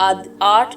8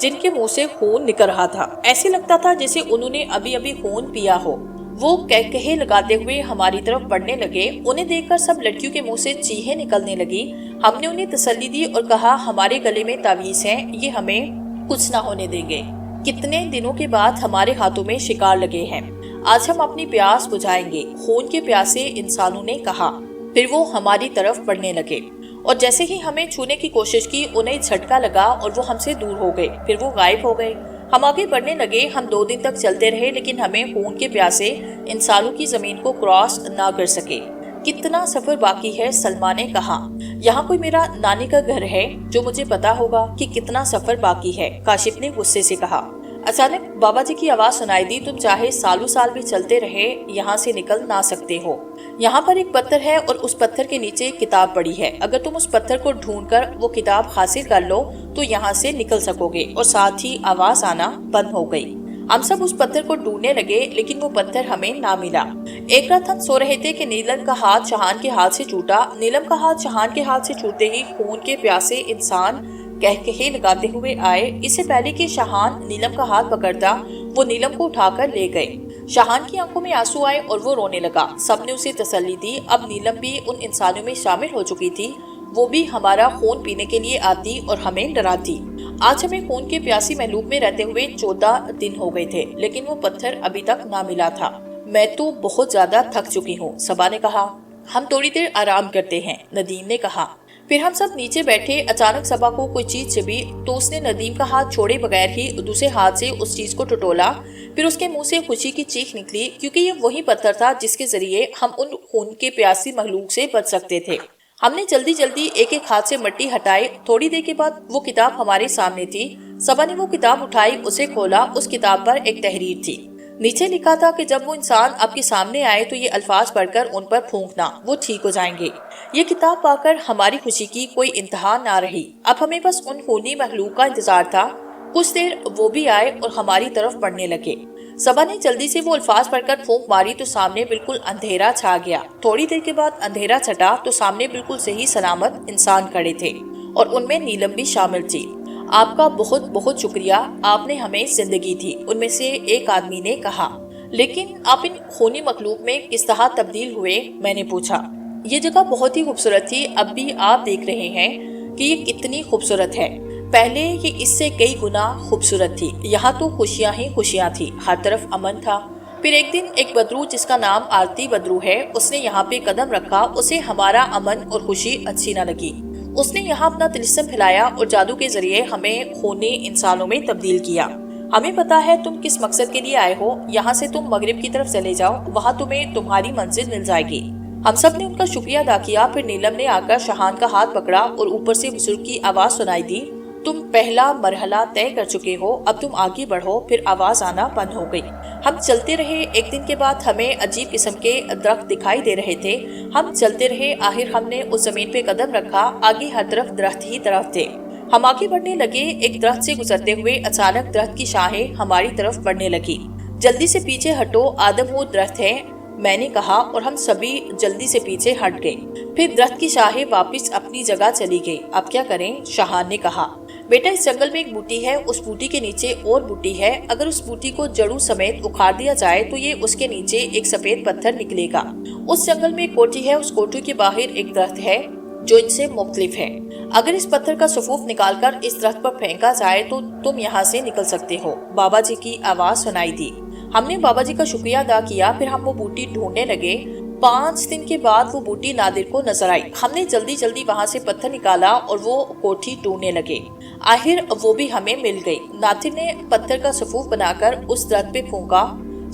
جن کے منہ سے خون نکل رہا تھا۔ ایسے لگتا تھا جیسے انہوں نے ابھی ابھی خون پیا ہو۔ وہ کہے لگاتے ہوئے ہماری طرف بڑھنے لگے۔ انہیں دیکھ کر سب لڑکیوں کے منہ سے چیخیں نکلنے لگی۔ ہم نے انہیں تسلی دی اور کہا ہمارے گلے میں تعویذ ہے، یہ ہمیں کچھ نہ ہونے دیں گے۔ کتنے دنوں کے بعد ہمارے ہاتھوں میں شکار لگے ہیں، آج ہم اپنی پیاس بجھائیں گے، خون کے پیاسے انسانوں نے کہا۔ پھر وہ ہماری طرف بڑھنے لگے اور جیسے ہی ہمیں چھونے کی کوشش کی انہیں جھٹکا لگا اور وہ ہم سے دور ہو گئے، پھر وہ غائب ہو گئے۔ ہم آگے بڑھنے لگے، ہم 2 دن تک چلتے رہے لیکن ہمیں خون کے پیاسے انسانوں کی زمین کو کراس نہ کر سکے۔ کتنا سفر باقی ہے، سلما نے کہا۔ یہاں کوئی میرا نانی کا گھر ہے جو مجھے پتا ہوگا کہ کتنا سفر باقی ہے، کاشف نے غصے سے کہا۔ اچانک بابا جی کی آواز سنائی دی، تم چاہے سالوں سال بھی چلتے رہے یہاں سے نکل نہ سکتے ہو۔ یہاں پر ایک پتھر ہے اور اس پتھر کے نیچے ایک کتاب پڑی ہے، اگر تم اس پتھر کو ڈھونڈ کر وہ کتاب حاصل کر لو تو یہاں سے نکل سکو گے۔ اور ساتھ ہی آواز آنا بند ہو گئی۔ ہم سب اس پتھر کو ڈھونڈنے لگے لیکن وہ پتھر ہمیں نہ ملا۔ ایک رات ہم سو رہے تھے کہ نیلم کا ہاتھ شاہان کے ہاتھ سے چھوٹا۔ نیلم کا ہاتھ شاہان کے ہاتھ سے چھوٹتے ہی خون کے پیاسے انسان کہے لگاتے ہوئے آئے۔ اس سے پہلے کہ شاہان نیلم کا ہاتھ پکڑتا وہ نیلم کو اٹھا کر لے گئے۔ شاہان کی آنکھوں میں آنسو آئے اور وہ رونے لگا۔ سب نے اسے تسلی دی، اب نیلم بھی ان انسانوں میں شامل ہو چکی تھی، وہ بھی ہمارا خون پینے کے لیے آتی اور ہمیں ڈراتی۔ آج ہمیں خون کے پیاسی محلوق میں رہتے ہوئے 14 دن ہو گئے تھے لیکن وہ پتھر ابھی تک نہ ملا تھا۔ میں تو بہت زیادہ تھک چکی ہوں، صبا نے کہا۔ ہم تھوڑی دیر آرام کرتے ہیں، ندیم نے کہا۔ پھر ہم سب نیچے بیٹھے۔ اچانک صبا کو کوئی چیز چبھی تو اس نے ندیم کا ہاتھ چھوڑے بغیر ہی دوسرے ہاتھ سے اس چیز کو ٹٹولا۔ پھر اس کے منہ سے خوشی کی چیخ نکلی کیونکہ یہ وہی پتھر تھا جس کے ذریعے ہم ان خون کے پیاسی مخلوق سے بچ سکتے تھے۔ ہم نے جلدی جلدی ایک ایک ہاتھ سے مٹی ہٹائی۔ تھوڑی دیر کے بعد وہ کتاب ہمارے سامنے تھی۔ صبا نے وہ کتاب اٹھائی، اسے کھولا۔ اس کتاب پر ایک تحریر تھی۔ نیچے لکھا تھا کہ جب وہ انسان آپ کے سامنے آئے تو یہ الفاظ پڑھ کر ان پر پھونکنا، وہ ٹھیک ہو جائیں گے۔ یہ کتاب پا کر ہماری خوشی کی کوئی انتہا نہ رہی۔ اب ہمیں بس ان خونی مخلوق کا انتظار تھا۔ کچھ دیر وہ بھی آئے اور ہماری طرف بڑھنے لگے۔ صبا نے جلدی سے وہ الفاظ پڑھ کر پھونک ماری تو سامنے بالکل اندھیرا چھا گیا۔ تھوڑی دیر کے بعد اندھیرا چھٹا تو سامنے بالکل صحیح سلامت انسان کھڑے تھے اور ان میں نیلم بھی شامل تھی۔ آپ کا بہت بہت شکریہ، آپ نے ہمیں زندگی دی، ان میں سے ایک آدمی نے کہا۔ لیکن آپ ان خونی مخلوق میں کس طرح تبدیل ہوئے؟ میں نے پوچھا۔ یہ جگہ بہت ہی خوبصورت تھی، اب بھی آپ دیکھ رہے ہیں کہ یہ کتنی خوبصورت ہے۔ پہلے یہ اس سے کئی گنا خوبصورت تھی۔ یہاں تو خوشیاں ہی خوشیاں تھی، ہر طرف امن تھا۔ پھر ایک دن ایک بدرو جس کا نام آرتی بدرو ہے، اس نے یہاں پہ قدم رکھا۔ اسے ہمارا امن اور خوشی اچھی نہ لگی۔ اس نے یہاں اپنا طلسم پھیلایا اور جادو کے ذریعے ہمیں خونی انسانوں میں تبدیل کیا۔ ہمیں پتا ہے تم کس مقصد کے لیے آئے ہو، یہاں سے تم مغرب کی طرف چلے جاؤ، وہاں تمہیں تمہاری منزل مل جائے گی۔ ہم سب نے ان کا شکریہ ادا کیا۔ پھر نیلم نے آ کر شاہان کا ہاتھ پکڑا اور اوپر سے بزرگ کی آواز سنائی دی، تم پہلا مرحلہ طے کر چکے ہو، اب تم آگے بڑھو۔ پھر آواز آنا بند ہو گئی۔ ہم چلتے رہے۔ ایک دن کے بعد ہمیں عجیب قسم کے درخت دکھائی دے رہے تھے۔ ہم چلتے رہے، آخر ہم نے اس زمین پہ قدم رکھا، آگے ہر طرف درخت ہی درخت تھے۔ ہم آگے بڑھنے لگے، ایک درخت سے گزرتے ہوئے اچانک درخت کی شاخیں ہماری طرف بڑھنے لگی۔ جلدی سے پیچھے ہٹو، آدم وہ درخت ہے، میں نے کہا، اور ہم سبھی جلدی سے پیچھے ہٹ گئے۔ پھر درخت کی شاخیں واپس اپنی جگہ چلی گئی۔ اب کیا کریں؟ شاہان نے کہا۔ بیٹا اس جنگل میں ایک بوٹی ہے، اس بوٹی کے نیچے اور بوٹی ہے، اگر اس بوٹی کو جڑوں سمیت اکھاڑ دیا جائے تو یہ اس کے نیچے ایک سفید پتھر نکلے گا۔ اس جنگل میں ایک کوٹھی ہے، اس کوٹھی کے باہر ایک درخت ہے جو ان سے مختلف ہے۔ اگر اس پتھر کا صفوف نکال کر اس درخت پر پھینکا جائے تو تم یہاں سے نکل سکتے ہو۔ بابا جی کی آواز سنائی دی۔ ہم نے بابا جی کا شکریہ ادا کیا۔ پھر ہم وہ بوٹی ڈھونڈنے لگے۔ 5 دن کے بعد وہ بوٹی نادر کو نظر آئی۔ ہم نے جلدی جلدی وہاں سے پتھر نکالا اور وہ کوٹھی ڈھونڈنے لگے۔ آخر وہ بھی ہمیں مل گئی۔ نادر نے پتھر کا صفوف بنا کر اس درخت پہ پھونکا۔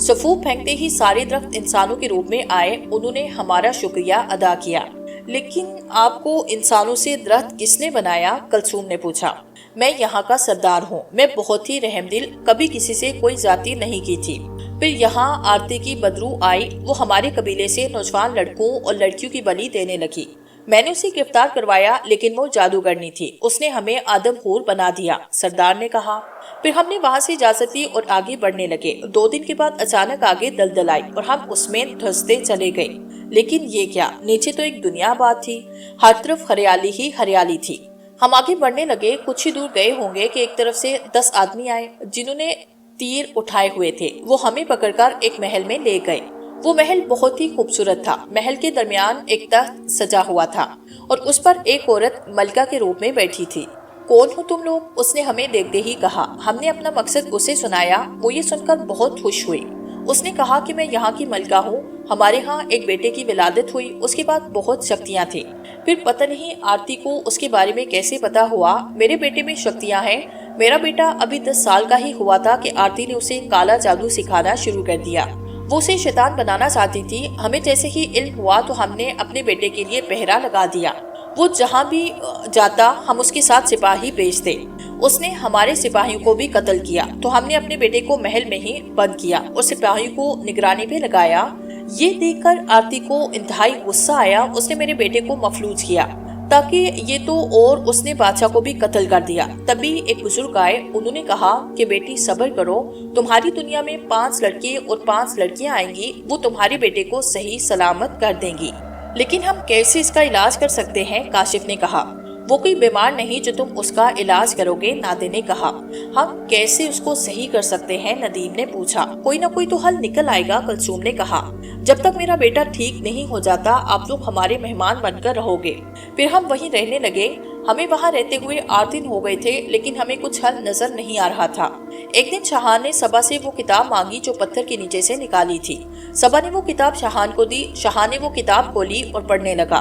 صفوف پھینکتے ہی سارے درخت انسانوں کے روپ میں آئے۔ انہوں نے ہمارا شکریہ ادا کیا۔ لیکن آپ کو انسانوں سے درخت کس نے بنایا؟ کلثوم نے پوچھا۔ میں یہاں کا سردار ہوں، میں بہت ہی رحم دل، کبھی کسی سے کوئی زیادتی نہیں کی تھی۔ پھر یہاں آرتی کی بدرو آئی، وہ ہمارے قبیلے سے نوجوان لڑکوں اور لڑکیوں کی بلی دینے لگی۔ میں نے اسے گرفتار کروایا لیکن وہ جادوگرنی تھی، اس نے ہمیں آدم خور بنا دیا، سردار نے کہا۔ پھر ہم نے وہاں سے اجازت لی اور آگے بڑھنے لگے۔ 2 دن کے بعد اچانک آگے دلدل آئی اور ہم اس میں دھستے چلے گئے۔ لیکن یہ کیا، نیچے تو ایک دنیا آباد تھی، ہر طرف ہریالی ہی ہریالی تھی۔ ہم آگے بڑھنے لگے۔ کچھ ہی دور گئے ہوں گے کہ ایک طرف سے 10 آدمی آئے جنہوں نے تیر اٹھائے ہوئے تھے۔ وہ ہمیں پکڑ کر ایک محل میں لے گئے۔ وہ محل بہت ہی خوبصورت تھا۔ محل کے درمیان ایک تخت سجا ہوا تھا اور اس پر ایک عورت ملکہ کے روپ میں بیٹھی تھی۔ کون ہو تم لوگ؟ اس نے ہمیں دیکھتے ہی کہا۔ ہم نے اپنا مقصد اسے سنایا۔ وہ یہ سن کر بہت خوش ہوئی۔ اس نے کہا کہ میں یہاں کی ملکہ ہوں، ہمارے ہاں ایک بیٹے کی ولادت ہوئی، اس کے بعد بہت شکتیاں تھیں۔ پھر پتہ نہیں آرتی کو اس کے بارے میں کیسے پتا ہوا۔ میرے بیٹے میں شکتیاں ہیں۔ میرا بیٹا ابھی 10 سال کا ہی ہوا تھا کہ آرتی نے اسے کالا جادو سکھانا شروع کر دیا۔ وہ اسے شیطان بنانا چاہتی تھی۔ ہمیں جیسے ہی علم ہوا تو ہم نے اپنے بیٹے کے لیے پہرا لگا دیا۔ وہ جہاں بھی جاتا ہم اس کے ساتھ سپاہی بھیجتے۔ اس نے ہمارے سپاہیوں کو بھی قتل کیا تو ہم نے اپنے بیٹے کو محل میں ہی بند کیا اور سپاہیوں کو نگرانی پہ لگایا۔ یہ دیکھ کر آرتی کو انتہائی غصہ آیا۔ اس نے میرے بیٹے کو مفلوج کیا تاکہ یہ تو، اور اس نے بادشاہ کو بھی قتل کر دیا۔ تبھی ایک بزرگ آئے۔ انہوں نے کہا کہ بیٹی صبر کرو، تمہاری دنیا میں 5 لڑکے اور 5 لڑکیاں آئیں گی، وہ تمہارے بیٹے کو صحیح سلامت کر دیں گی۔ لیکن ہم کیسے اس کا علاج کر سکتے ہیں؟ کاشف نے کہا۔ وہ کوئی بیمار نہیں جو تم اس کا علاج کرو گے، نادر نے کہا۔ ہم کیسے اس کو صحیح کر سکتے ہیں؟ ندیم نے پوچھا۔ کوئی نہ کوئی تو حل نکل آئے گا، کلثوم نے کہا۔ جب تک میرا بیٹا ٹھیک نہیں ہو جاتا آپ لوگ ہمارے مہمان بن کر رہو گے۔ پھر ہم وہیں رہنے لگے۔ ہمیں وہاں رہتے ہوئے 8 دن ہو گئے تھے لیکن ہمیں کچھ حل نظر نہیں آ رہا تھا۔ ایک دن شاہان نے صبا سے وہ کتاب مانگی جو پتھر کے نیچے سے نکالی تھی۔ صبا نے وہ کتاب شاہان کو دی۔ شاہان نے وہ کتاب کھولی اور پڑھنے لگا۔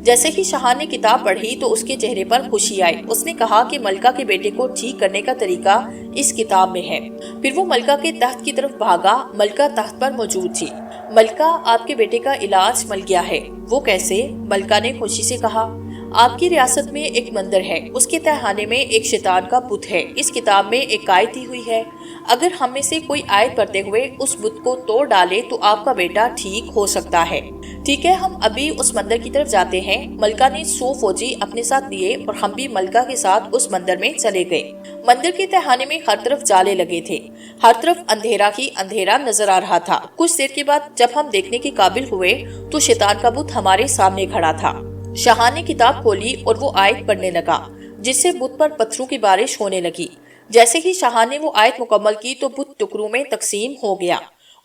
جیسے ہی شاہان نے کتاب پڑھی تو اس کے چہرے پر خوشی آئی۔ اس نے کہا کہ ملکہ کے بیٹے کو ٹھیک کرنے کا طریقہ اس کتاب میں ہے۔ پھر وہ ملکہ کے تخت کی طرف بھاگا۔ ملکہ تخت پر موجود تھی۔ ملکہ، آپ کے بیٹے کا علاج مل گیا ہے۔ وہ کیسے؟ ملکہ نے خوشی سے کہا۔ آپ کی ریاست میں ایک مندر ہے، اس کے تہخانے میں ایک شیطان کا بت ہے۔ اس کتاب میں ایک آیت دی ہوئی ہے، اگر ہم میں سے کوئی آیت پڑھتے ہوئے اس بت کو توڑ ڈالے تو آپ کا بیٹا ٹھیک ہو سکتا ہے۔ ٹھیک ہے، ہم ابھی اس مندر کی طرف جاتے ہیں۔ ملکہ نے 100 فوجی اپنے ساتھ لیے اور ہم بھی ملکہ کے ساتھ اس مندر میں چلے گئے۔ مندر کے تہخانے میں ہر طرف جالے لگے تھے۔ ہر طرف اندھیرا ہی اندھیرا نظر آ رہا تھا۔ کچھ دیر کے بعد جب ہم دیکھنے کے قابل ہوئے تو شیطان کا بت ہمارے سامنے کھڑا تھا۔ شاہان نے کتاب کھولی اور وہ آیت پڑھنے لگا جس سے بت پر پتھروں کی بارش ہونے لگی۔ جیسے ہی شاہان نے وہ آیت مکمل کی تو بت ٹکڑوں میں تقسیم ہو گیا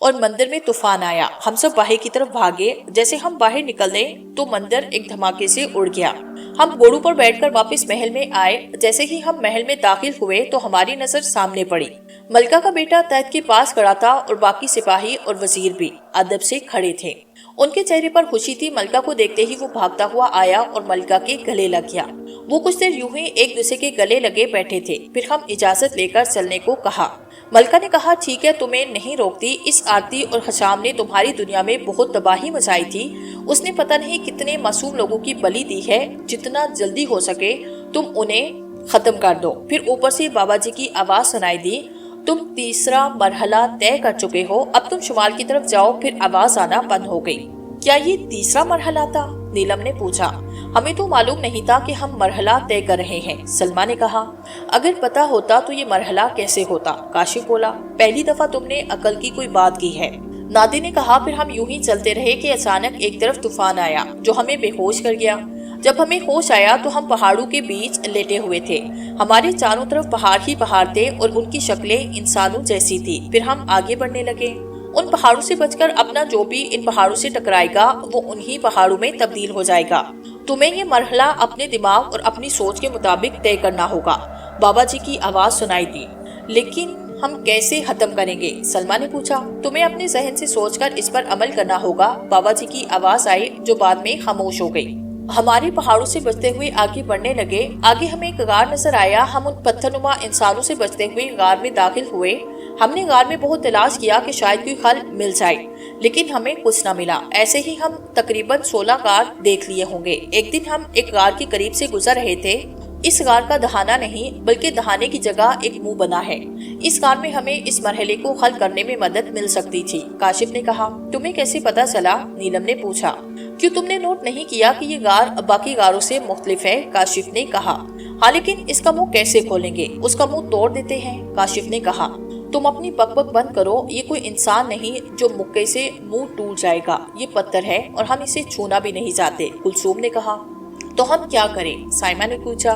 اور مندر میں طوفان آیا۔ ہم سب باہر کی طرف بھاگے۔ جیسے ہم باہر نکلے تو مندر ایک دھماکے سے اڑ گیا۔ ہم گھوڑوں پر بیٹھ کر واپس محل میں آئے۔ جیسے ہی ہم محل میں داخل ہوئے تو ہماری نظر سامنے پڑی۔ ملکہ کا بیٹا تخت کے پاس کھڑا تھا اور باقی سپاہی اور وزیر بھی ادب سے کھڑے تھے۔ ان کے چہرے پر خوشی تھی۔ ملکہ کو دیکھتے ہی وہ بھاگتا ہوا آیا اور ملکہ کے گلے لگ گیا۔ وہ کچھ دیر یوں ہی ایک دوسرے کے گلے لگے بیٹھے تھے۔ پھر ہم اجازت لے کر چلنے کو کہا۔ ملکہ نے کہا، ٹھیک ہے، تمہیں نہیں روکتی۔ اس آرتی اور حشام نے تمہاری دنیا میں بہت تباہی مچائی تھی۔ اس نے پتہ نہیں کتنے معصوم لوگوں کی بلی دی ہے۔ جتنا جلدی ہو سکے تم انہیں ختم کر دو۔ پھر اوپر سے بابا جی کی آواز سنائی دی، تم تیسرا مرحلہ طے کر چکے ہو، اب تم شمال کی طرف جاؤ۔ پھر آواز آنا بند ہو گئی۔ کیا یہ تیسرا مرحلہ تھا؟ نیلم نے پوچھا۔ ہمیں تو معلوم نہیں تھا کہ ہم مرحلہ طے کر رہے ہیں، سلما نے کہا۔ اگر پتا ہوتا تو یہ مرحلہ کیسے ہوتا؟ کاشف بولا۔ پہلی دفعہ تم نے عقل کی کوئی بات کی ہے، نادر نے کہا۔ پھر ہم یوں ہی چلتے رہے کہ اچانک ایک طرف طوفان آیا جو ہمیں بے ہوش کر گیا۔ جب ہمیں ہوش آیا تو ہم پہاڑوں کے بیچ لیٹے ہوئے تھے۔ ہمارے چاروں طرف پہاڑ ہی پہاڑ تھے اور ان کی شکلیں انسانوں جیسی تھی۔ پھر ہم آگے بڑھنے لگے۔ ان پہاڑوں سے بچ کر اپنا جو بھی ان پہاڑوں سے ٹکرائے گا وہ انہی پہاڑوں میں تبدیل ہو جائے گا۔ تمہیں یہ مرحلہ اپنے دماغ اور اپنی سوچ کے مطابق طے کرنا ہوگا، بابا جی کی آواز سنائی دی۔ لیکن ہم کیسے ختم کریں گے؟ سلما نے پوچھا۔ تمہیں اپنے ذہن سے سوچ کر اس پر عمل کرنا ہوگا، بابا جی کی آواز آئی جو بعد میں خاموش ہو گئی۔ ہمارے پہاڑوں سے بچتے ہوئے آگے بڑھنے لگے۔ آگے ہمیں ایک غار نظر آیا۔ ہم ان پتھر نما انسانوں سے بچتے ہوئے غار میں داخل ہوئے۔ ہم نے غار میں بہت تلاش کیا کہ شاید کوئی حل مل جائے، لیکن ہمیں کچھ نہ ملا۔ ایسے ہی ہم تقریباً 16 غار دیکھ لیے ہوں گے۔ ایک دن ہم ایک غار کے قریب سے گزر رہے تھے۔ اس غار کا دہانہ نہیں بلکہ دہانے کی جگہ ایک منہ بنا ہے۔ اس غار میں ہمیں اس مرحلے کو حل کرنے میں مدد مل سکتی تھی، کاشف نے کہا۔ تمہیں کیسے پتا چلا؟ نیلم نے پوچھا۔ کیوں تم نے نوٹ نہیں کیا کہ یہ غار باقی غاروں سے مختلف ہے؟ کاشف نے کہا۔ ہاں، لیکن اس کا منہ کیسے کھولیں گے؟ اس کا منہ توڑ دیتے ہیں، کاشف نے کہا۔ تم اپنی بک بک بند کرو، یہ کوئی انسان نہیں جو مکے سے منہ ٹوٹ جائے گا، یہ پتھر ہے اور ہم اسے چھونا بھی نہیں چاہتے، کلثوم نے کہا۔ تو ہم کیا کریں؟ سائمہ نے پوچھا۔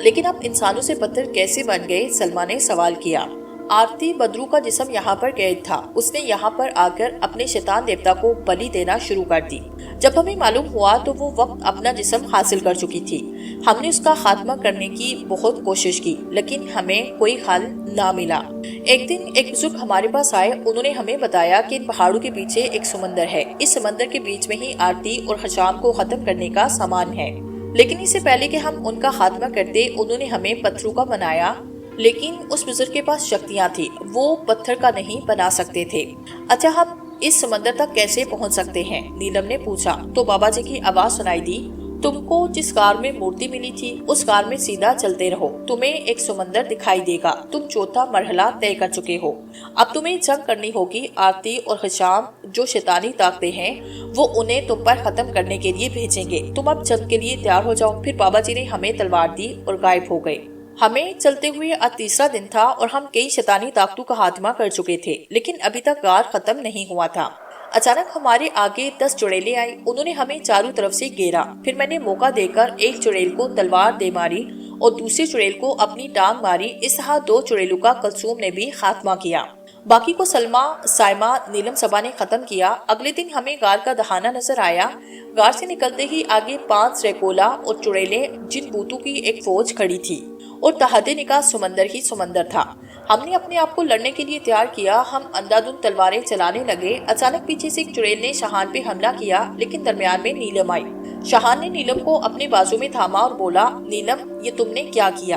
لیکن اب انسانوں سے پتھر کیسے بن گئے؟ سلما نے سوال کیا۔ آرتی بدرو کا جسم یہاں پر قید تھا، اس نے یہاں پر آ کر اپنے شیطان دیوتا کو بلی دینا شروع کر دی۔ جب ہمیں معلوم ہوا تو وہ وقت اپنا جسم حاصل کر چکی تھی۔ ہم نے اس کا خاتمہ کرنے کی بہت کوشش کی لیکن ہمیں کوئی حل نہ ملا۔ ایک دن ایک بزرگ ہمارے پاس آئے، انہوں نے ہمیں بتایا کہ ان پہاڑوں کے پیچھے ایک سمندر ہے، اس سمندر کے بیچ میں ہی آرتی اور حشام کو ختم کرنے کا سامان ہے، لیکن اس سے پہلے کہ ہم ان کا خاتمہ کرتے انہوں نے ہمیں پتھروں کا بنایا، لیکن اس بزرگ کے پاس شکتیاں تھی، وہ پتھر کا نہیں بنا سکتے تھے۔ اچھا ہم اس سمندر تک کیسے پہنچ سکتے ہیں؟ نیلم نے پوچھا تو بابا جی کی آواز سنائی دی، تم کو جس کار میں مورتی ملی تھی اس کار میں سیدھا چلتے رہو، تمہیں ایک سمندر دکھائی دے گا، تم چوتھا مرحلہ طے کر چکے ہو، اب تمہیں جنگ کرنی ہوگی۔ آرتی اور حشام جو شیطانی طاقتیں ہیں وہ انہیں تم پر ختم کرنے کے لیے بھیجیں گے، تم اب جنگ کے لیے تیار ہو جاؤ۔ پھر بابا جی نے ہمیں تلوار دی اور غائب ہو گئے۔ ہمیں چلتے ہوئے آج تیسرا دن تھا اور ہم کئی شیطانی طاقتوں کا خاتمہ کر چکے تھے، لیکن ابھی تک غار ختم نہیں ہوا تھا۔ اچانک ہمارے آگے 10 چڑیلیں آئی، انہوں نے ہمیں چاروں طرف سے گھیرا۔ پھر میں نے موقع دے کر ایک چڑیل کو تلوار دے ماری اور دوسرے چڑیل کو اپنی ٹانگ ماری، اس طرح 2 چڑیلوں کا کلثوم نے بھی خاتمہ کیا۔ باقی کو سلما، سائمہ، نیلم صبا نے ختم کیا۔ اگلے دن ہمیں غار کا دہانہ نظر آیا۔ غار سے نکلتے ہی آگے 5 ریکولا اور چڑیلیں جن بوتوں کی ایک فوج کھڑی تھی اور تحت نکاح سمندر ہی سمندر تھا۔ ہم نے اپنے آپ کو لڑنے کے لیے تیار کیا، ہم اندھادھند تلواریں چلانے لگے۔ اچانک پیچھے سے ایک چڑیل نے شاہان پہ حملہ کیا، لیکن درمیان میں نیلم آئی۔ شاہان نے نیلم کو اپنے بازو میں تھاما اور بولا، نیلم یہ تم نے کیا کیا؟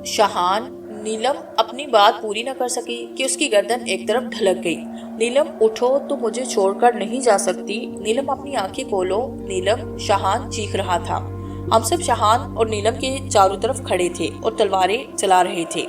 شاہان، نیلم اپنی بات پوری نہ کر سکی کہ اس کی گردن ایک طرف ڈھلک گئی۔ نیلم اٹھو، تم مجھے چھوڑ کر نہیں جا سکتی، نیلم اپنی آنکھیں کھولو، نیلم، شاہان چیخ رہا تھا۔ ہم سب شاہان اور نیلم کے چاروں طرف کھڑے تھے اور تلواریں چلا رہے تھے۔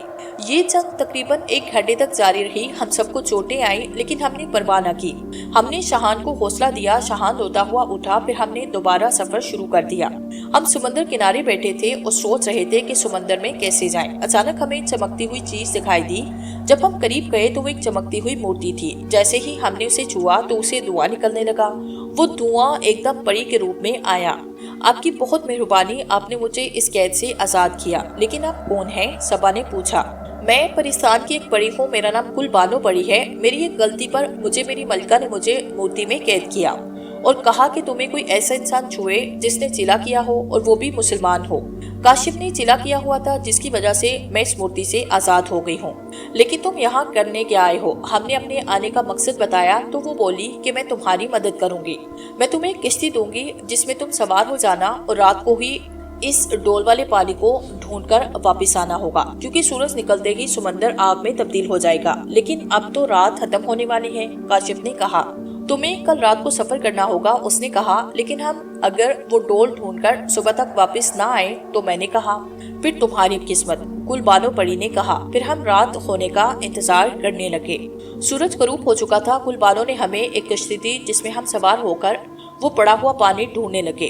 یہ جنگ تقریباً 1 گھنٹے تک جاری رہی۔ ہم سب کو چوٹیں آئیں لیکن ہم نے پرواہ نہ کی۔ ہم نے شاہان کو حوصلہ دیا، شاہان روتا ہوا اٹھا، پھر ہم نے دوبارہ سفر شروع کر دیا۔ ہم سمندر کنارے بیٹھے تھے اور سوچ رہے تھے کہ سمندر میں کیسے جائیں۔ اچانک ہمیں چمکتی ہوئی چیز دکھائی دی۔ جب ہم قریب گئے تو وہ ایک چمکتی ہوئی مورتی تھی۔ جیسے ہی ہم نے اسے چھوا تو اسے دھواں نکلنے لگا۔ وہ دھواں ایک دم پری کے روپ میں آیا۔ آپ کی بہت مہربانی، آپ نے مجھے اس قید سے آزاد کیا، لیکن آپ کون ہیں؟ صبا نے پوچھا۔ میں پرستان کی ایک پری ہوں، میرا نام کل بانو پری ہے۔ میری ایک غلطی پر میری ملکہ نے مجھے مورتی میں قید کیا اور کہا کہ تمہیں کوئی ایسا انسان چھوئے جس نے چلا کیا ہو اور وہ بھی مسلمان ہو۔ کاشف نے چلا کیا ہوا تھا جس کی وجہ سے میں اس مورتی سے آزاد ہو گئی ہوں۔ لیکن تم یہاں کرنے کیا آئے ہو؟ ہم نے اپنے آنے کا مقصد بتایا تو وہ بولی کہ میں تمہاری مدد کروں گی، میں تمہیں ایک کشتی دوں گی جس میں تم سوار ہو جانا اور رات کو ہی اس ڈول والے پانی کو ڈھونڈ کر واپس آنا ہوگا، کیونکہ سورج نکلتے ہی سمندر آگ میں تبدیل ہو جائے گا۔ لیکن اب تو رات ختم ہونے والی ہے، کاشف نے کہا۔ تمہیں کل رات کو سفر کرنا ہوگا، اس نے کہا، لیکن ہم اگر وہ ڈول ڈھونڈ کر صبح تک واپس نہ آئے تو میں نے کہا، پھر تمہاری قسمت، کل بانو پری نے کہا۔ پھر ہم رات ہونے کا انتظار کرنے لگے۔ سورج غروب ہو چکا تھا۔ کل بانو نے ہمیں ایک کشتی دی جس میں ہم سوار ہو کر وہ پڑا ہوا پانی ڈھونڈنے لگے۔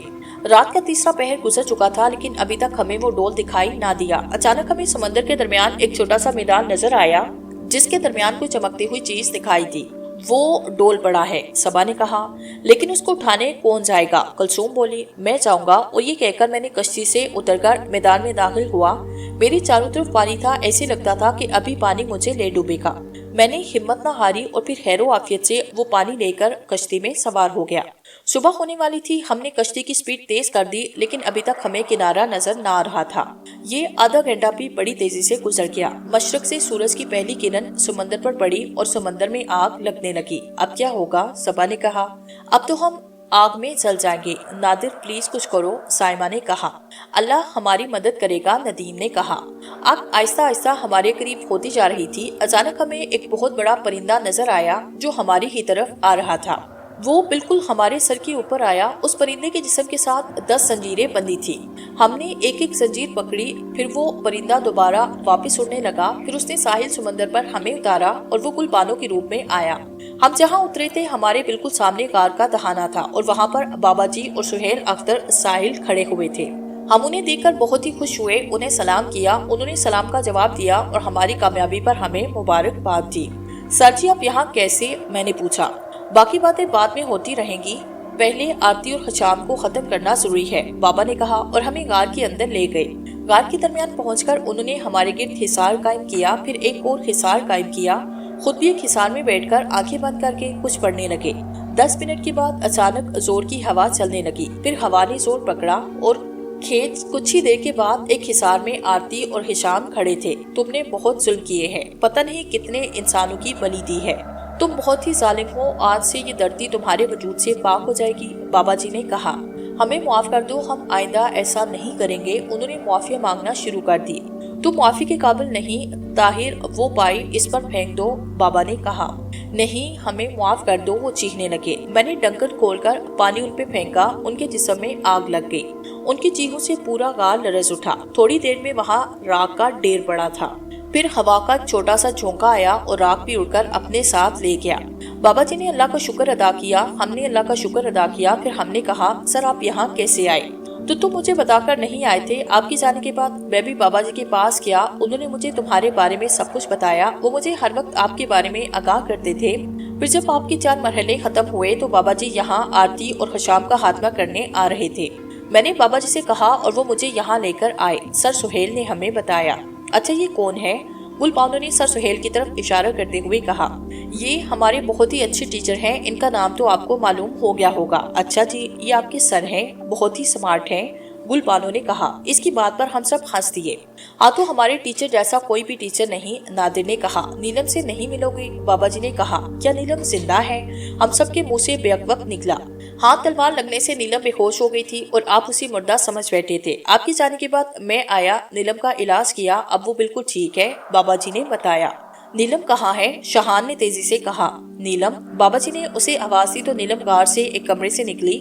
رات کا تیسرا پہر گزر چکا تھا لیکن ابھی تک ہمیں وہ ڈول دکھائی نہ دیا۔ اچانک ہمیں سمندر کے درمیان ایک چھوٹا سا میدان نظر آیا جس کے درمیان کوئی چمکتی ہوئی چیز دکھائی دی۔ وہ ڈول پڑا ہے، صبا نے کہا، لیکن اس کو اٹھانے کون جائے گا؟ کلثوم بولی، میں جاؤں گا۔ اور یہ کہہ کر میں نے کشتی سے اتر کر میدان میں داخل ہوا۔ میری چاروں طرف پانی تھا، ایسے لگتا تھا کہ ابھی پانی مجھے لے ڈوبے گا۔ میں نے ہمت نہ ہاری اور پھر خیر و عافیت سے وہ پانی لے کر کشتی میں سوار ہو گیا۔ صبح ہونے والی تھی، ہم نے کشتی کی سپیڈ تیز کر دی لیکن ابھی تک ہمیں کنارہ نظر نہ آ رہا تھا۔ یہ آدھا گھنٹہ بھی بڑی تیزی سے گزر گیا۔ مشرق سے سورج کی پہلی کرن سمندر پر پڑی اور سمندر میں آگ لگنے لگی۔ اب کیا ہوگا؟ صبا نے کہا۔ اب تو ہم آگ میں جل جائیں گے۔ نادر پلیز کچھ کرو، سائمہ نے کہا۔ اللہ ہماری مدد کرے گا، ندیم نے کہا۔ آگ آہستہ آہستہ ہمارے قریب ہوتی جا رہی تھی۔ اچانک ہمیں ایک بہت بڑا پرندہ نظر آیا جو ہماری ہی طرف آ رہا تھا۔ وہ بالکل ہمارے سر کے اوپر آیا۔ اس پرندے کے جسم کے ساتھ 10 زنجیریں بندھی تھی۔ ہم نے ایک ایک زنجیر پکڑی، پھر وہ پرندہ دوبارہ واپس اڑنے لگا۔ پھر اس نے ساحل سمندر پر ہمیں اتارا اور وہ گل بانو کے روپ میں آیا۔ ہم جہاں اترے تھے ہمارے بالکل سامنے غار کا دہانہ تھا اور وہاں پر بابا جی اور سہیل اختر ساحل کھڑے ہوئے تھے۔ ہم انہیں دیکھ کر بہت ہی خوش ہوئے، انہیں سلام کیا، انہوں نے سلام کا جواب دیا اور ہماری کامیابی پر ہمیں مبارکباد دی۔ سر جی آپ یہاں کیسے؟ میں نے پوچھا۔ باقی باتیں بعد میں ہوتی رہیں گی، پہلے آرتی اور حشام کو ختم کرنا ضروری ہے، بابا نے کہا اور ہمیں غار کے اندر لے گئے۔ غار کے درمیان پہنچ کر انہوں نے ہمارے گرد حصار قائم کیا، پھر ایک اور حصار قائم کیا، خود بھی ایک حصار میں بیٹھ کر آنکھیں بند کر کے کچھ پڑھنے لگے۔ 10 منٹ کے بعد اچانک زور کی ہوا چلنے لگی، پھر ہوا نے زور پکڑا اور کھیت کچھ ہی دیر کے بعد ایک حصار میں آرتی اور ہشام کھڑے تھے۔ تم نے بہت ظلم کیے ہیں، پتہ نہیں کتنے انسانوں کی بلی دی ہے، تم بہت ہی ظالم ہو، آج سے یہ دھرتی تمہارے وجود سے پاک ہو جائے گی۔ بابا جی نے کہا ہمیں معاف کر دو، ہم آئندہ ایسا نہیں کریں گے۔ انہوں نے معافی مانگنا شروع کر دی۔ تم معافی کے قابل نہیں طاہر، وہ بائی اس پر پھینک دو، بابا نے کہا۔ نہیں، ہمیں معاف کر دو، وہ چیخنے لگے۔ میں نے ڈنکن کھول کر پانی ان پہ پھینکا، ان کے جسم میں آگ لگ گئی، ان کی چیخوں سے پورا غار لرز اٹھا۔ تھوڑی دیر میں وہاں راکھ کا ڈھیر پڑا تھا، پھر ہوا کا چھوٹا سا جھونکا آیا اور راکھ بھی اڑ کر اپنے ساتھ لے گیا۔ بابا جی نے اللہ کا شکر ادا کیا، ہم نے اللہ کا شکر ادا کیا۔ پھر ہم نے کہا سر آپ یہاں کیسے آئے؟ تو تم مجھے بتا کر نہیں آئے تھے؟ آپ کی جانے کے بعد میں بھی بابا جی کے پاس گیا، انہوں نے مجھے تمہارے بارے میں سب کچھ بتایا، وہ مجھے ہر وقت آپ کے بارے میں آگاہ کرتے تھے۔ پھر جب آپ کے 4 مرحلے ختم ہوئے تو بابا جی یہاں آرتی اور خشام کا خاتمہ کرنے آ رہے تھے۔ میں نے بابا جی سے کہا اور وہ مجھے یہاں لے کر آئے۔ سر سہیل نے ہمیں بتایا۔ اچھا یہ کون ہے؟ گل بانو نے سر سہیل کی طرف اشارہ کرتے ہوئے کہا یہ ہمارے بہت ہی اچھے ٹیچر ہیں، ان کا نام تو آپ کو معلوم ہو گیا ہوگا۔ اچھا جی، یہ آپ کے سر ہیں، بہت ہی سمارٹ ہیں، گل بانو نے کہا۔ اس کی بات پر ہم سب ہنس دیے۔ ہاں تو ہمارے ٹیچر جیسا کوئی بھی ٹیچر نہیں، نادر نے کہا۔ نیلم سے نہیں ملو گے؟ بابا جی نے کہا۔ کیا نیلم زندہ ہے؟ ہم سب کے منہ سے بیک وقت نکلا۔ ہاں، تلوار لگنے سے نیلم بے ہوش ہو گئی تھی اور آپ اسی مردہ سمجھ بیٹھے تھے۔ آپ کی جانے کے بعد میں آیا، نیلم کا علاج کیا، اب وہ بالکل ٹھیک ہے، بابا جی نے بتایا۔ نیلم کہاں ہے؟ شاہان نے تیزی سے کہا۔ نیلم؟ بابا جی نے اسے آواز دی تو نیلم غار سے ایک کمرے سے نکلی۔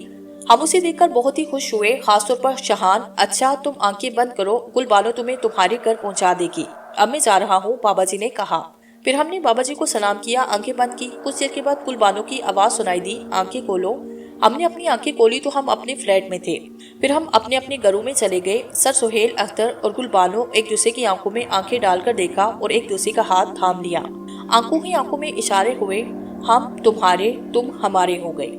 ہم اسے دیکھ کر بہت ہی خوش ہوئے، خاص طور پر شاہان۔ اچھا تم آنکھیں بند کرو، گل بانو تمہیں تمہارے گھر پہنچا دے گی۔ اب میں جا رہا ہوں، بابا جی نے کہا۔ پھر ہم نے بابا جی کو سلام کیا، آنکھیں بند کی۔ کچھ دیر کے بعد گل بانو کی آواز سنائی دی، آنکھیں کھولو۔ ہم نے اپنی آنکھیں کھولی تو ہم اپنے فلیٹ میں تھے۔ پھر ہم اپنے اپنے گھروں میں چلے گئے۔ سر سہیل، اختر اور گل بانو ایک دوسرے کی آنکھوں میں آنکھیں ڈال کر دیکھا اور ایک دوسرے کا ہاتھ تھام لیا۔ آنکھوں ہی آنکھوں میں اشارے ہوئے، ہم تمہارے، تم ہمارے ہو گئے۔